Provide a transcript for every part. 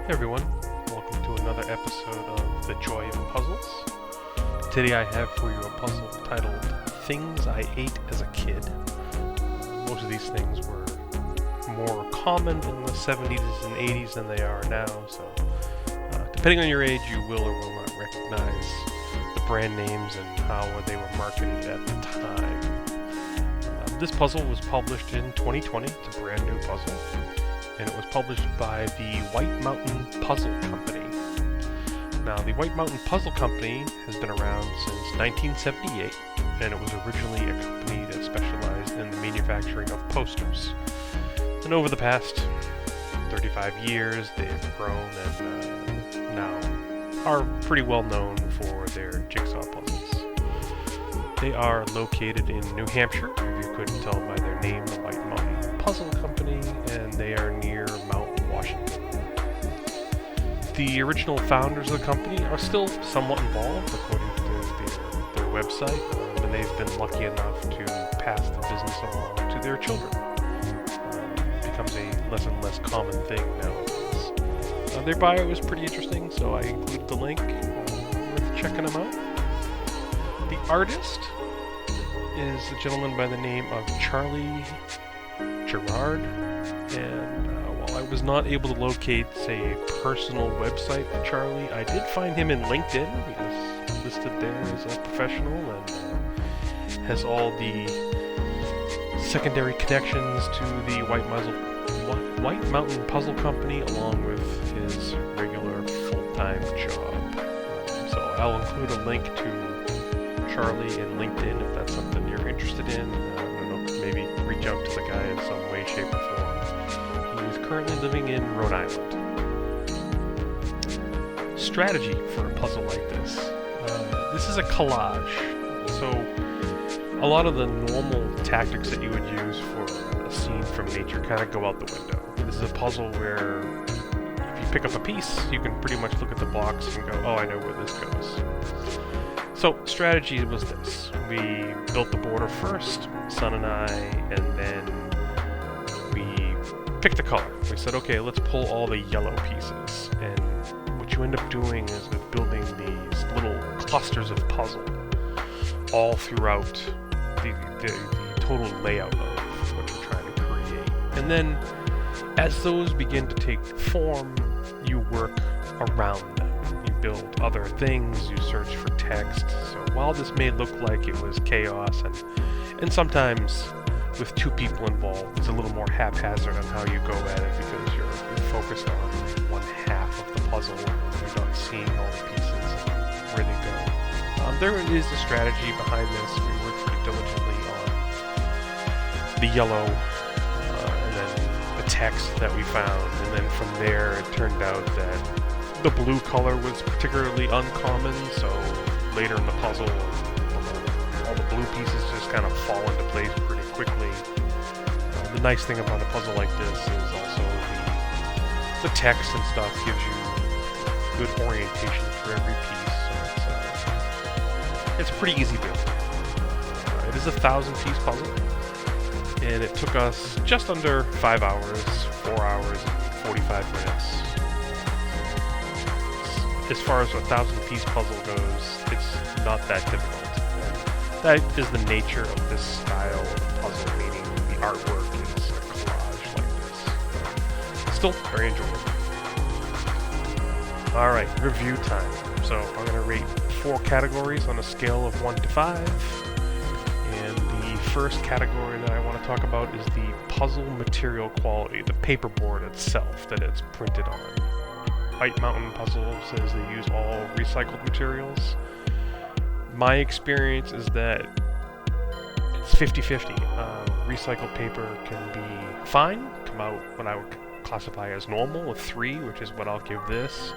Hey everyone, welcome to another episode of The Joy of Puzzles. Today I have for you a puzzle titled Things I Ate as a Kid. Most of these things were more common in the 70s and 80s than they are now, so depending on your age you will or will not recognize the brand names and how they were marketed at the time. This puzzle was published in 2020, it's a brand new puzzle. And it was published by the White Mountain Puzzle Company. Now, the White Mountain Puzzle Company has been around since 1978, and it was originally a company that specialized in the manufacturing of posters. And over the past 35 years, they've grown and now are pretty well known for their jigsaw puzzles. They are located in New Hampshire, if you couldn't tell by their name, the White Mountain Puzzle Company, and they are near Mount Washington. The original founders of the company are still somewhat involved, according to their website, and they've been lucky enough to pass the business along to their children. It becomes a less and less common thing nowadays. Their bio is pretty interesting, so I included the link. Worth checking them out. The artist is a gentleman by the name of Girard, and while I was not able to locate, say, a personal website for Charlie, I did find him in LinkedIn. He is listed there as a professional and has all the secondary connections to the White Mountain Puzzle Company, along with his regular full-time job. So I'll include a link to Charlie in LinkedIn if that's something you're interested in. I don't know, maybe reach out to the guy in some way, shape, or form. He is currently living in Rhode Island. Strategy for a puzzle like this. This is a collage, so a lot of the normal tactics that you would use for a scene from nature kind of go out the window. This is a puzzle where if you pick up a piece, you can pretty much look at the box and go, oh, I know where this goes. So, strategy was this. We built the border first, son and I, and then we picked a color. We said, okay, let's pull all the yellow pieces. And what you end up doing is building these little clusters of puzzle all throughout the total layout of what you're trying to create. And then, as those begin to take form, you work around them. Build other things, you search for text. So while this may look like it was chaos, and sometimes with two people involved, it's a little more haphazard on how you go at it because you're focused on one half of the puzzle. You're not seeing all the pieces and where they go. There is a strategy behind this. We worked pretty diligently on the yellow and then the text that we found, and then from there it turned out that the blue color was particularly uncommon, so later in the puzzle, all the blue pieces just kind of fall into place pretty quickly. The nice thing about a puzzle like this is also the text and stuff gives you good orientation for every piece, so it's a pretty easy build. It is a 1,000-piece puzzle, and it took us just under 5 hours, 4 hours and 45 minutes. As far as a 1,000-piece puzzle goes, it's not that difficult. And that is the nature of this style of puzzle, meaning the artwork is a collage like this. Still very enjoyable. Alright, review time. So I'm going to rate 4 categories on a scale of 1 to 5. And the first category that I want to talk about is the puzzle material quality, the paperboard itself that it's printed on. White Mountain Puzzle says they use all recycled materials. My experience is that it's 50-50. Recycled paper can be fine, come out what I would classify as normal, a 3, which is what I'll give this.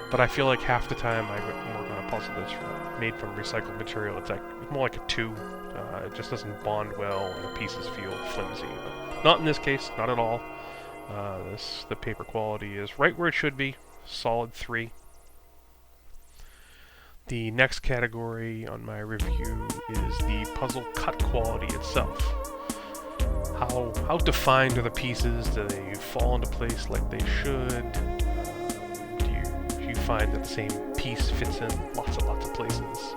But I feel like half the time I work on a puzzle that's made from recycled material, it's more like a 2. It just doesn't bond well and the pieces feel flimsy. But not in this case, not at all. The paper quality is right where it should be. Solid 3. The next category on my review is the puzzle cut quality itself. How defined are the pieces? Do they fall into place like they should? find that the same piece fits in lots and lots of places.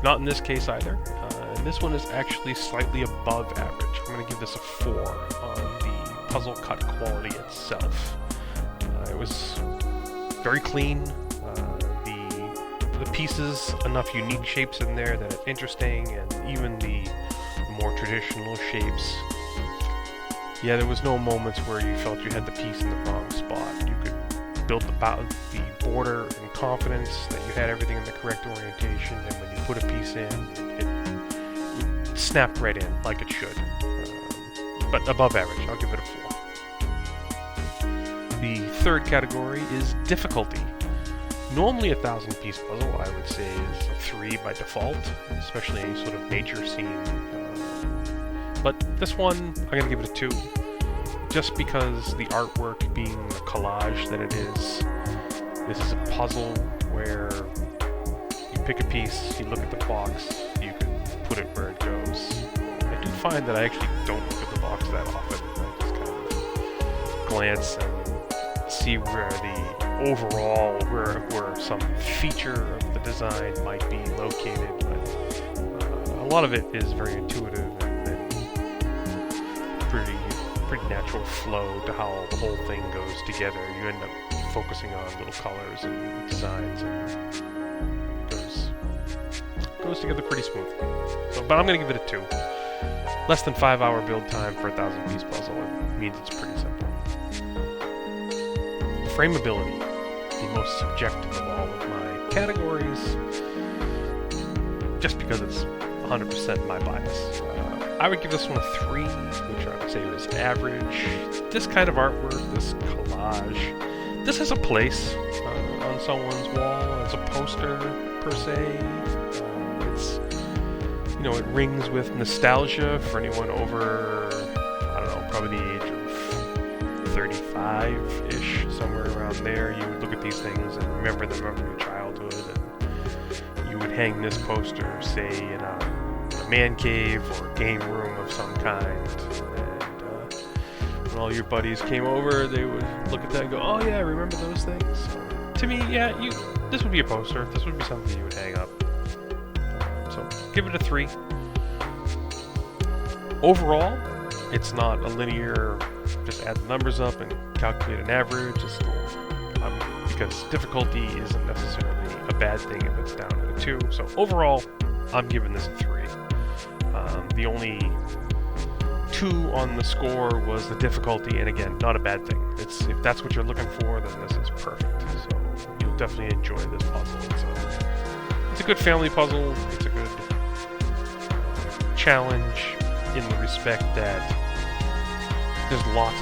Not in this case either. And this one is actually slightly above average. I'm going to give this a 4 on the puzzle cut quality itself. It was very clean. The pieces, enough unique shapes in there that it's interesting, and even the more traditional shapes. Yeah, there was no moments where you felt you had the piece in the wrong spot. You could build the border in confidence that you had everything in the correct orientation, and when you put a piece in, it snapped right in like it should. But above average, I'll give it a 4. The third category is difficulty. Normally a 1,000-piece puzzle, I would say, is a 3 by default, especially any sort of nature scene. But this one, I'm going to give it a 2. Just because the artwork being the collage that it is, this is a puzzle where you pick a piece, you look at the box, you can put it where it goes. I do find that I actually don't look at the box that often. I just kind of glance and see where the overall, where some feature of the design might be located, but a lot of it is very intuitive and pretty natural flow to how the whole thing goes together. You end up focusing on little colors and designs, and it goes together pretty smooth. So, but I'm going to give it a 2. Less than 5-hour build time for a 1,000-piece puzzle. It means it's pretty simple. Frameability, the most subjective of all of my categories, just because it's 100% my bias. I would give this one a 3, which I would say was average. This kind of artwork, this collage, this has a place on someone's wall as a poster, per se. It's, it rings with nostalgia for anyone over, I don't know, probably the age of 35-ish, somewhere around there. You would look at these things and remember them from your childhood, and you would hang this poster, say, in a man cave or game room of some kind, and when all your buddies came over, they would look at that and go, oh yeah, I remember those things. So, to me, yeah, this would be a poster. This would be something you would hang up. So give it a 3. Overall, it's not a linear, just add the numbers up and calculate an average. It's because difficulty isn't necessarily a bad thing if it's down at a 2. So overall, I'm giving this a 3. The only 2 on the score was the difficulty, and again, not a bad thing. If that's what you're looking for, then this is perfect. So you'll definitely enjoy this puzzle. It's a good family puzzle. It's a good challenge in the respect that there's lots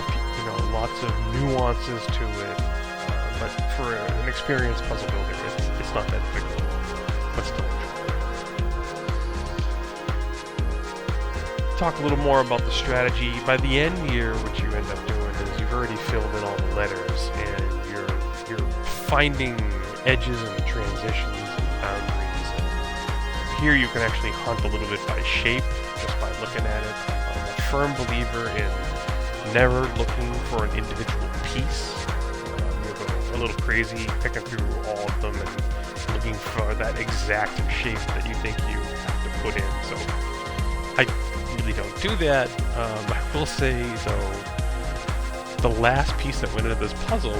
of nuances to it. But for an experienced puzzle builder, it's not that difficult, but still enjoyable. Talk a little more about the strategy. By the end here, what you end up doing is you've already filled in all the letters, and you're finding edges and transitions and boundaries. And here you can actually hunt a little bit by shape, just by looking at it. I'm a firm believer in never looking for an individual piece. You go a little crazy picking through all of them and looking for that exact shape that you think you have to put in. So I really don't do that. I will say, though, the last piece that went into this puzzle,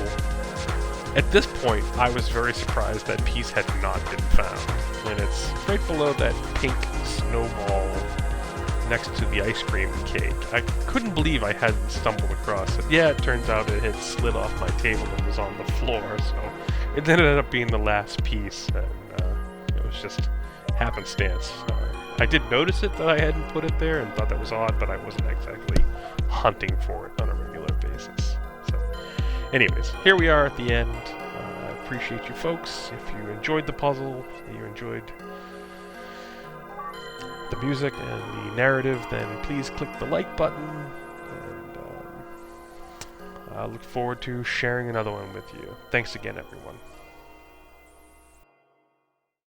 at this point, I was very surprised that piece had not been found. And it's right below that pink snowball next to the ice cream cake. I couldn't believe I hadn't stumbled across it. Yeah, it turns out it had slid off my table and was on the floor, so it ended up being the last piece, and it was just happenstance. I did notice it that I hadn't put it there and thought that was odd, but I wasn't exactly hunting for it on a regular basis. So, anyways, here we are at the end. I appreciate you folks. If you enjoyed the puzzle, you enjoyed the music and the narrative, then please click the like button, and I look forward to sharing another one with you. Thanks again, everyone.